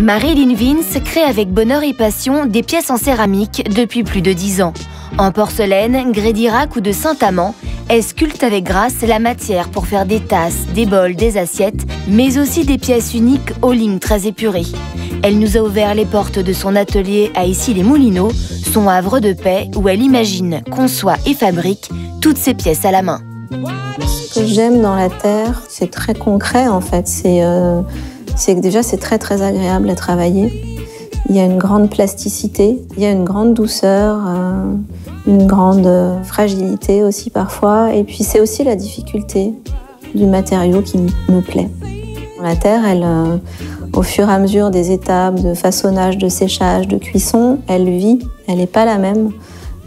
Marilyn Vince crée avec bonheur et passion des pièces en céramique depuis plus de 10 ans. En porcelaine, grès d'Irak ou de Saint-Amand, elle sculpte avec grâce la matière pour faire des tasses, des bols, des assiettes, mais aussi des pièces uniques aux lignes très épurées. Elle nous a ouvert les portes de son atelier à Issy-les-Moulineaux, son havre de paix où elle imagine, conçoit et fabrique toutes ses pièces à la main. Ce que j'aime dans la terre, c'est très concret en fait. C'est que déjà c'est très très agréable à travailler. Il y a une grande plasticité, il y a une grande douceur, une grande fragilité aussi parfois. Et puis c'est aussi la difficulté du matériau qui me plaît. La terre, elle, au fur et à mesure des étapes de façonnage, de séchage, de cuisson, elle vit, elle n'est pas la même.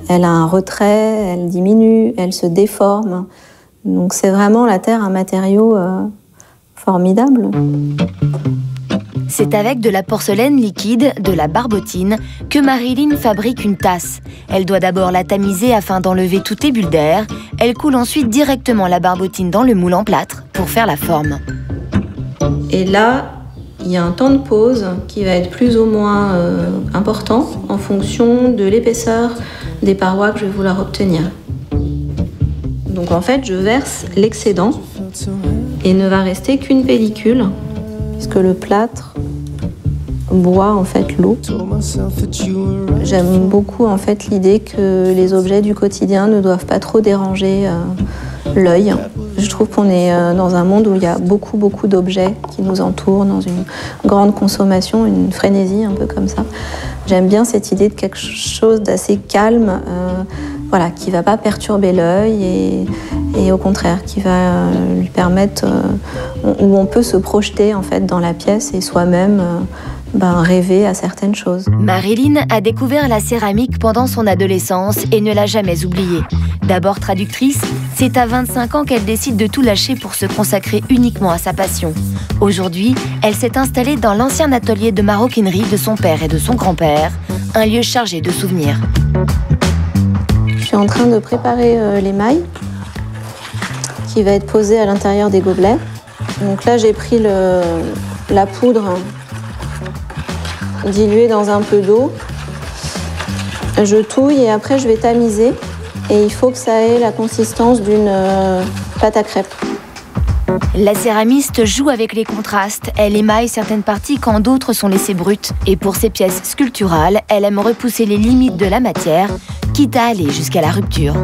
Elle a un retrait, elle diminue, elle se déforme. Donc c'est vraiment la terre un matériau formidable. C'est avec de la porcelaine liquide, de la barbotine, que Marilyn fabrique une tasse. Elle doit d'abord la tamiser afin d'enlever toutes les bulles d'air. Elle coule ensuite directement la barbotine dans le moule en plâtre pour faire la forme. Et là, il y a un temps de pause qui va être plus ou moins important en fonction de l'épaisseur des parois que je vais vouloir obtenir. Donc en fait, je verse l'excédent et il ne va rester qu'une pellicule, puisque le plâtre boit en fait l'eau. J'aime beaucoup en fait l'idée que les objets du quotidien ne doivent pas trop déranger l'œil. Je trouve qu'on est dans un monde où il y a beaucoup d'objets qui nous entourent, dans une grande consommation, une frénésie un peu comme ça. J'aime bien cette idée de quelque chose d'assez calme, voilà, qui ne va pas perturber l'œil et au contraire, qui va lui permettre, où on peut se projeter en fait dans la pièce et soi-même rêver à certaines choses. Marilyn a découvert la céramique pendant son adolescence et ne l'a jamais oubliée. D'abord traductrice, c'est à 25 ans qu'elle décide de tout lâcher pour se consacrer uniquement à sa passion. Aujourd'hui, elle s'est installée dans l'ancien atelier de maroquinerie de son père et de son grand-père, un lieu chargé de souvenirs. Je suis en train de préparer l'émail qui va être posé à l'intérieur des gobelets. Donc là, j'ai pris la poudre diluée dans un peu d'eau. Je touille et après, je vais tamiser. Et il faut que ça ait la consistance d'une pâte à crêpes. La céramiste joue avec les contrastes. Elle émaille certaines parties quand d'autres sont laissées brutes. Et pour ses pièces sculpturales, elle aime repousser les limites de la matière, quitte à aller jusqu'à la rupture.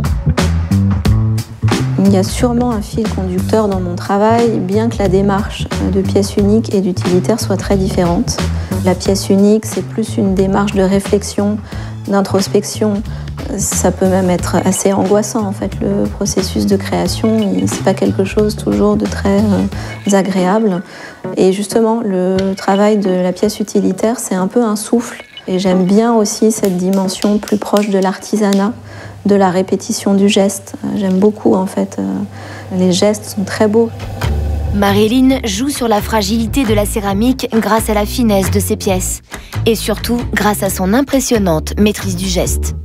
Il y a sûrement un fil conducteur dans mon travail, bien que la démarche de pièce unique et d'utilitaire soit très différente. La pièce unique, c'est plus une démarche de réflexion, d'introspection. Ça peut même être assez angoissant, en fait, le processus de création. C'est pas quelque chose toujours de très agréable. Et justement, le travail de la pièce utilitaire, c'est un peu un souffle. Et j'aime bien aussi cette dimension plus proche de l'artisanat, de la répétition du geste. J'aime beaucoup, en fait. Les gestes sont très beaux. Marilyn joue sur la fragilité de la céramique grâce à la finesse de ses pièces. Et surtout, grâce à son impressionnante maîtrise du geste.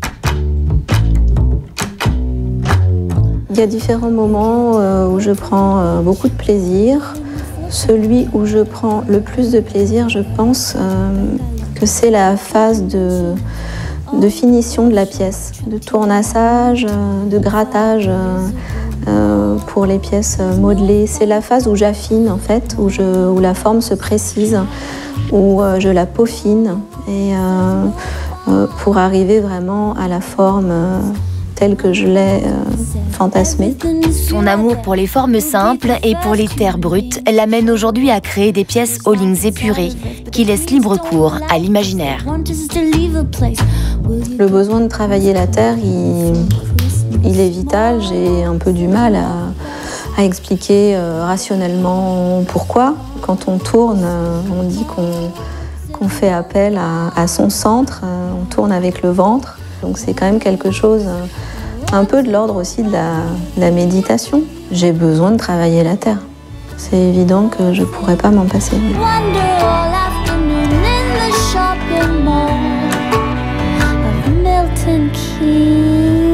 Il y a différents moments où je prends beaucoup de plaisir. Celui où je prends le plus de plaisir, je pense que c'est la phase de finition de la pièce, de tournassage, de grattage pour les pièces modelées. C'est la phase où j'affine, en fait, où la forme se précise, où je la peaufine et pour arriver vraiment à la forme telle que je l'ai fantasmée. Son amour pour les formes simples et pour les terres brutes l'amène aujourd'hui à créer des pièces aux lignes épurées qui laissent libre cours à l'imaginaire. Le besoin de travailler la terre, il est vital. J'ai un peu du mal à expliquer rationnellement pourquoi. Quand on tourne, on dit qu'on fait appel à son centre, on tourne avec le ventre. Donc c'est quand même quelque chose un peu de l'ordre aussi de la méditation. J'ai besoin de travailler la terre. C'est évident que je ne pourrais pas m'en passer. Milton Keynes.